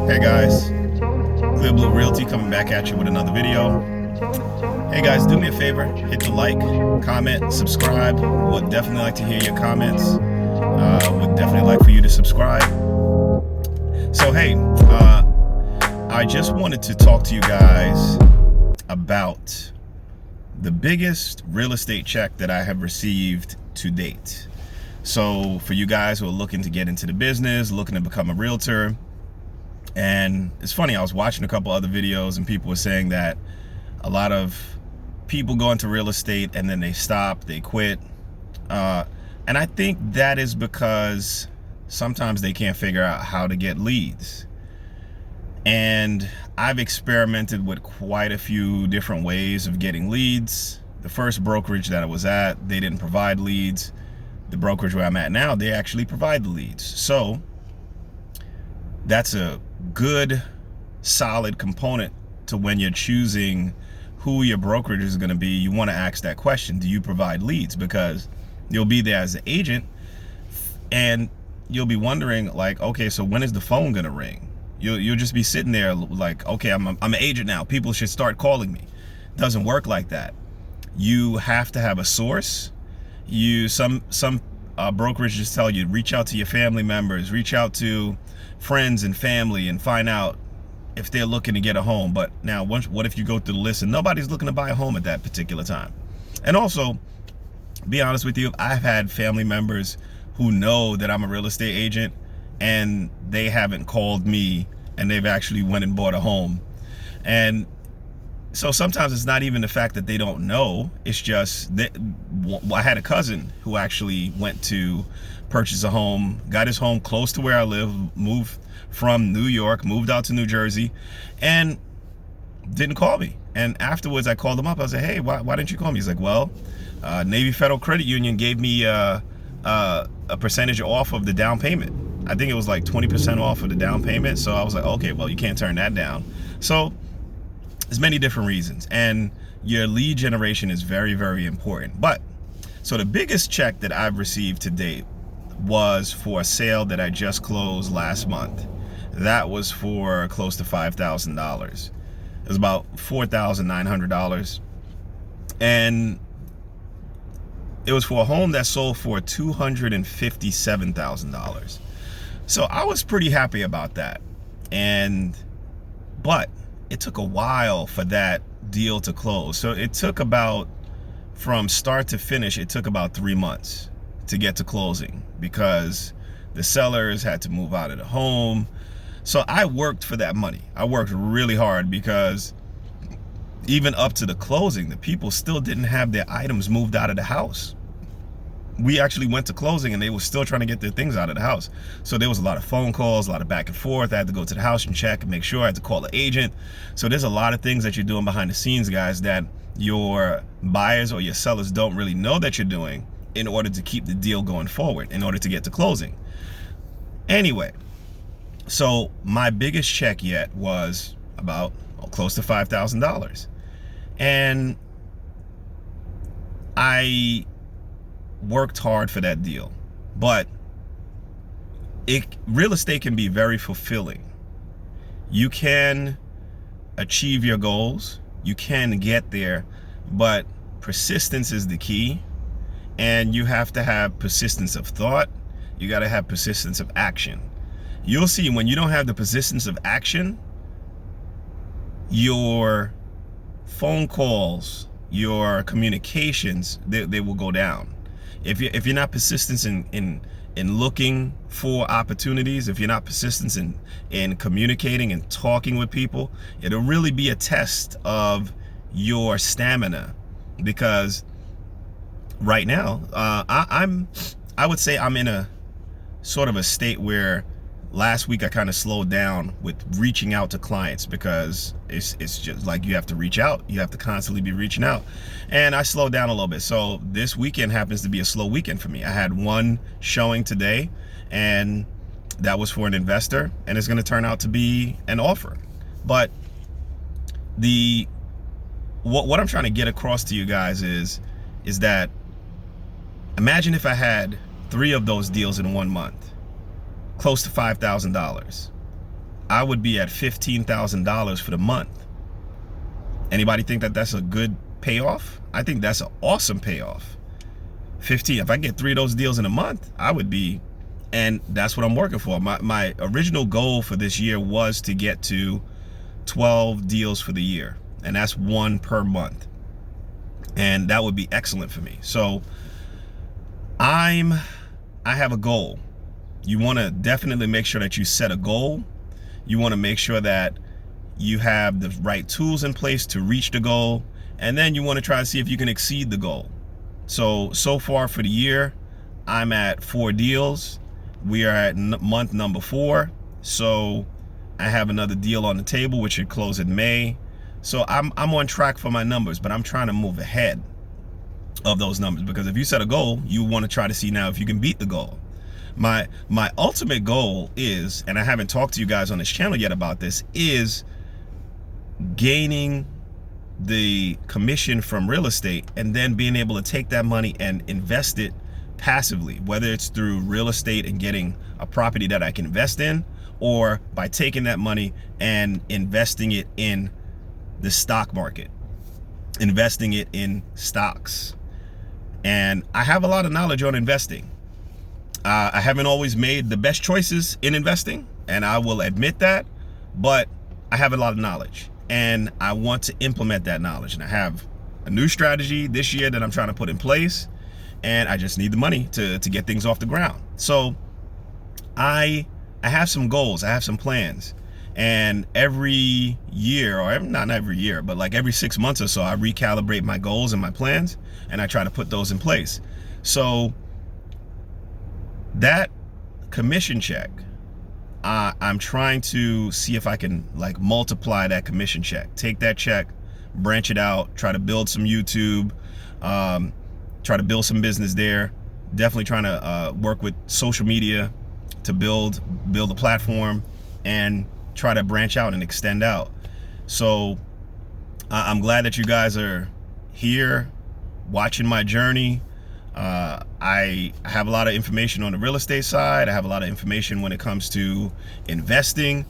Hey guys, Clear Blue Realty coming back at you with another video. Hey guys, do me a favor, hit the like, comment, subscribe. Would definitely like to hear your comments. Would definitely like for you to subscribe. So hey, I just wanted to talk to you guys about the biggest real estate check that I have received to date. So for you guys who are looking to get into the business, looking to become a realtor, and it's funny, I was watching a couple other videos and people were saying that a lot of people go into real estate and then they stop, they quit. And I think that is because sometimes they can't figure out how to get leads. And I've experimented with quite a few different ways of getting leads. The first brokerage that I was at, they didn't provide leads. The brokerage where I'm at now, they actually provide the leads. So that's a good, solid component to when you're choosing who your brokerage is going to be. You want to ask that question: do you provide leads? Because you'll be there as an agent and you'll be wondering, like, okay, so when is the phone going to ring? You'll just be sitting there like, okay, I'm an agent now, people should start calling me. It doesn't work like that. You have to have a source. Some brokerages tell you reach out to your family members, reach out to friends and family and find out if they're looking to get a home. But now what if you go through the list and nobody's looking to buy a home at that particular time? And also, be honest with you, I've had family members who know that I'm a real estate agent and they haven't called me and they've actually went and bought a home. And so sometimes it's not even the fact that they don't know, it's just that I had a cousin who actually went to purchase a home, got his home close to where I live, moved from New York, moved out to New Jersey, and didn't call me. And afterwards I called him up. I was like, hey, why didn't you call me? He's like, well, Navy Federal Credit Union gave me a percentage off of the down payment. I think it was like 20% off of the down payment. So I was like, okay, well, you can't turn that down. So there's many different reasons, and your lead generation is very, very important. But so the biggest check that I've received to date was for a sale that I just closed last month. That was for close to $5,000. It was about $4,900, and it was for a home that sold for $257,000. So I was pretty happy about that. But it took a while for that deal to close. So it took about, from start to finish, it took about 3 months to get to closing because the sellers had to move out of the home. So I worked for that money. I worked really hard because even up to the closing, the people still didn't have their items moved out of the house. We actually went to closing and they were still trying to get their things out of the house. So there was a lot of phone calls, a lot of back and forth. I had to go to the house and check and make sure. I had to call the agent. So there's a lot of things that you're doing behind the scenes, guys, that your buyers or your sellers don't really know that you're doing in order to keep the deal going forward, in order to get to closing. Anyway, so my biggest check yet was about close to $5,000. And I worked hard for that deal, but real estate can be very fulfilling. You can achieve your goals, you can get there, but persistence is the key. And you have to have persistence of thought. You got to have persistence of action. You'll see when you don't have the persistence of action, your phone calls, your communications, they will go down. If you're not persistent in looking for opportunities, if you're not persistent in communicating and talking with people, it'll really be a test of your stamina. Because right now, I would say I'm in a sort of a state where last week I kind of slowed down with reaching out to clients, because it's just like you have to reach out. You have to constantly be reaching out. And I slowed down a little bit. So this weekend happens to be a slow weekend for me. I had one showing today, and that was for an investor, and it's going to turn out to be an offer. But what I'm trying to get across to you guys is that imagine if I had 3 of those deals in 1 month, close to $5,000. I would be at $15,000 for the month. Anybody think that that's a good payoff? I think that's an awesome payoff. 15, if I get 3 of those deals in a month, I would be, and that's what I'm working for. My original goal for this year was to get to 12 deals for the year, and that's 1 per month. And that would be excellent for me. So I have a goal. You want to definitely make sure that you set a goal. You want to make sure that you have the right tools in place to reach the goal. And then you want to try to see if you can exceed the goal. So far for the year, I'm at 4 deals. We are at month number 4. So I have another deal on the table, which should close in May. So I'm on track for my numbers, but I'm trying to move ahead of those numbers, because if you set a goal, you want to try to see now if you can beat the goal. My ultimate goal is, and I haven't talked to you guys on this channel yet about this, is gaining the commission from real estate and then being able to take that money and invest it passively, whether it's through real estate and getting a property that I can invest in, or by taking that money and investing it in the stock market, investing it in stocks. And I have a lot of knowledge on investing. I haven't always made the best choices in investing, and I will admit that, but I have a lot of knowledge and I want to implement that knowledge. And I have a new strategy this year that I'm trying to put in place, and I just need the money to get things off the ground. So I have some goals, I have some plans, and every year, or not every year, but like every 6 months or so, I recalibrate my goals and my plans, and I try to put those in place. So that commission check, I'm trying to see if I can like multiply that commission check, take that check, branch it out, try to build some YouTube, try to build some business there. Definitely trying to work with social media to build a platform and try to branch out and extend out. So I'm glad that you guys are here watching my journey. I have a lot of information on the real estate side. I have a lot of information when it comes to investing,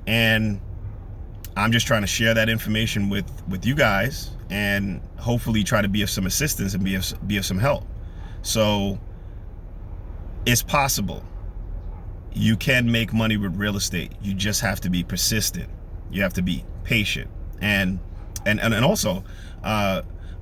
and I'm just trying to share that information with you guys and hopefully try to be of some assistance and be of some help. So it's possible. You can make money with real estate. You just have to be persistent. You have to be patient. And also,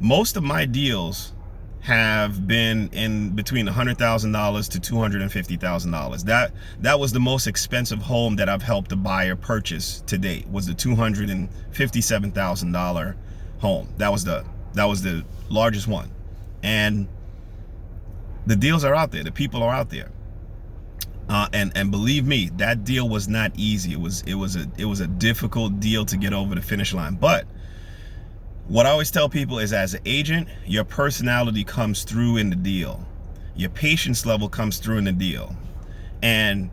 most of my deals have been in between $100,000 to $250,000. That was the most expensive home that I've helped a buyer purchase to date, was the $257,000 home. That was the largest one. And the deals are out there. The people are out there. And believe me, that deal was not easy. It was a difficult deal to get over the finish line. But what I always tell people is, as an agent, your personality comes through in the deal. Your patience level comes through in the deal. And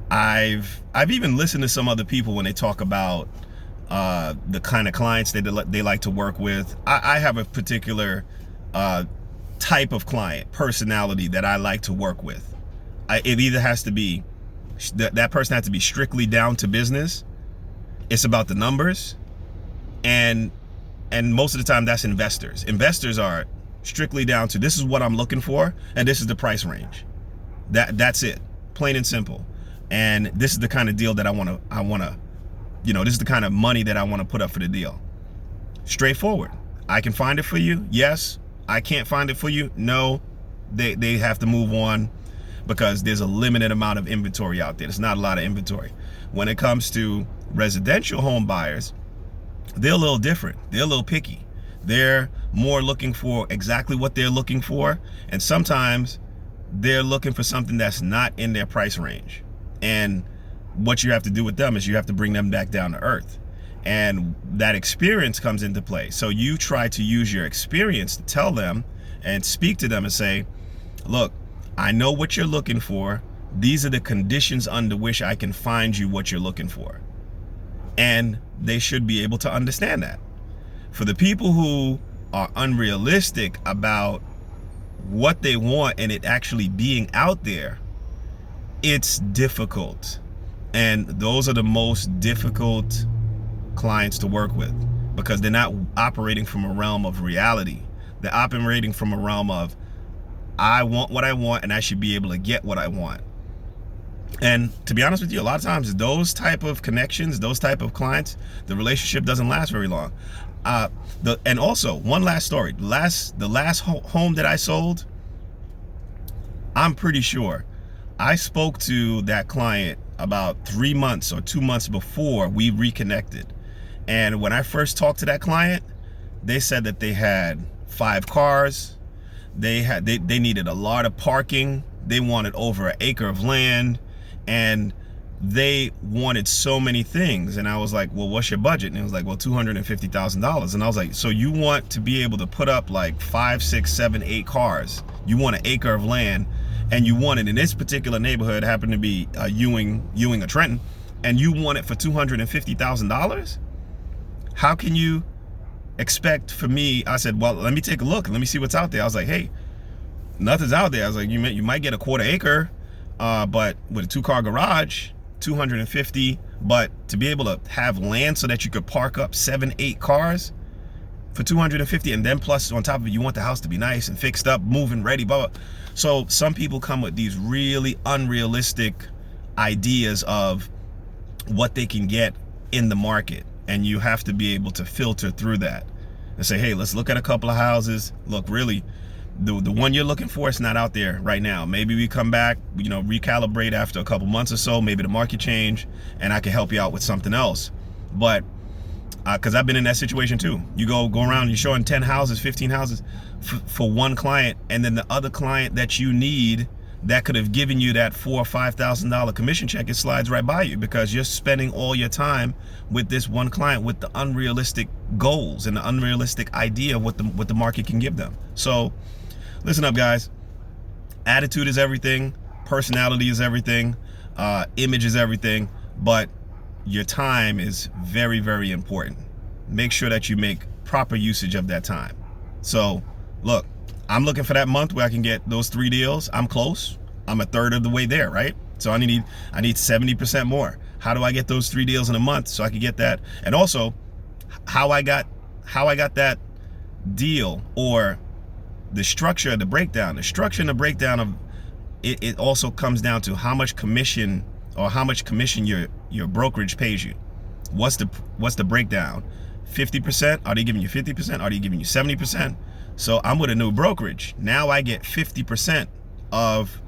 I've even listened to some other people when they talk about the kind of clients they like to work with. I have a particular type of client personality that I like to work with. It either has to be, that person has to be strictly down to business. It's about the numbers. And most of the time that's investors. Investors are strictly down to, this is what I'm looking for, and this is the price range. That's it, plain and simple. And this is the kind of deal that I want to, this is the kind of money that I want to put up for the deal. Straightforward. I can find it for you. Yes. I can't find it for you. No. They have to move on, because there's a limited amount of inventory out there. There's not a lot of inventory. When it comes to residential home buyers, they're a little different. They're a little picky. They're more looking for exactly what they're looking for. And sometimes they're looking for something that's not in their price range. And what you have to do with them is you have to bring them back down to earth. And that experience comes into play. So you try to use your experience to tell them and speak to them and say, look, I know what you're looking for. These are the conditions under which I can find you what you're looking for. And they should be able to understand that. For the people who are unrealistic about what they want and it actually being out there, it's difficult. And those are the most difficult clients to work with, because they're not operating from a realm of reality. They're operating from a realm of, I want what I want and I should be able to get what I want. And to be honest with you, a lot of times those type of connections, those type of clients, the relationship doesn't last very long. And also, one last story. The last home that I sold, I'm pretty sure I spoke to that client about 3 months or 2 months before we reconnected. And when I first talked to that client, they said that they had 5 cars. They needed a lot of parking. They wanted over an acre of land, and they wanted so many things. And I was like, well, what's your budget? And it was like, well, $250,000. And I was like, so you want to be able to put up like 5, 6, 7, 8 cars. You want an acre of land, and you want it in this particular neighborhood, happened to be Ewing or Trenton, and you want it for $250,000? How can you expect for me? I said, well, let me take a look. Let me see what's out there. I was like, hey, nothing's out there. I was like, you might get a 1/4 acre, but with a 2-car garage, $250. But to be able to have land so that you could park up 7, 8 cars for $250, and then plus on top of it, you want the house to be nice and fixed up, moving, ready, blah, blah. So some people come with these really unrealistic ideas of what they can get in the market, and you have to be able to filter through that and say, hey, let's look at a couple of houses. Look, really, the one you're looking for is not out there right now. Maybe we come back, recalibrate after a couple months or so, maybe the market change, and I can help you out with something else. But because I've been in that situation too. You go around, you're showing 10 houses, 15 houses for one client, and then the other client that you need that could have given you that $4,000 or $5,000 commission check, it slides right by you, because you're spending all your time with this one client with the unrealistic goals and the unrealistic idea of what the market can give them. So listen up, guys. Attitude is everything. Personality is everything. Image is everything. But your time is very, very important. Make sure that you make proper usage of that time. So look, I'm looking for that month where I can get those 3 deals. I'm close. I'm a third of the way there, right? So I need 70% more. How do I get those 3 deals in a month so I can get that? And also, how I got that deal, or the structure of the breakdown. The structure and the breakdown of it also comes down to how much commission your brokerage pays you. What's the breakdown? 50%? Are they giving you 50%? Are they giving you 70%? So I'm with a new brokerage. Now I get 50% of,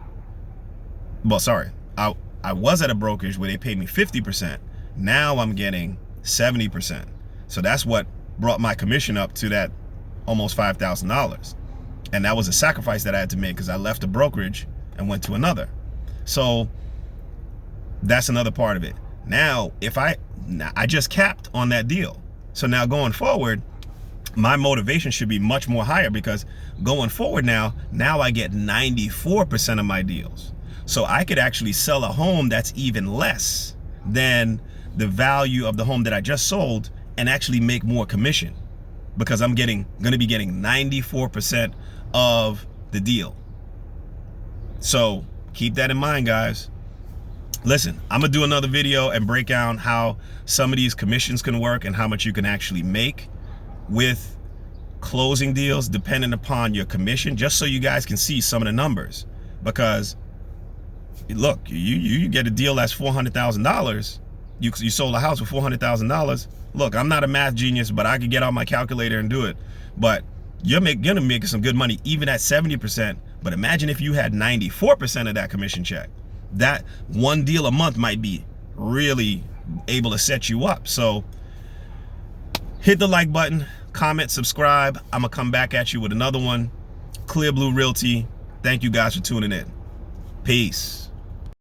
well, sorry, I was at a brokerage where they paid me 50%. Now I'm getting 70%. So that's what brought my commission up to that almost $5,000. And that was a sacrifice that I had to make, because I left the brokerage and went to another. So that's another part of it. Now, I just capped on that deal. So now going forward, my motivation should be much more higher, because going forward now I get 94% of my deals. So I could actually sell a home that's even less than the value of the home that I just sold and actually make more commission, because I'm going to be getting 94% of the deal. So keep that in mind, guys. Listen, I'm gonna do another video and break down how some of these commissions can work and how much you can actually make with closing deals depending upon your commission, just so you guys can see some of the numbers. Because look, you get a deal that's $400,000. You sold a house for $400,000. Look, I'm not a math genius, but I could get out my calculator and do it. But you're gonna make some good money even at 70%. But imagine if you had 94% of that commission check. That one deal a month might be really able to set you up. So hit the like button, comment, subscribe. I'm gonna come back at you with another one. Clear Blue Realty. Thank you guys for tuning in. Peace.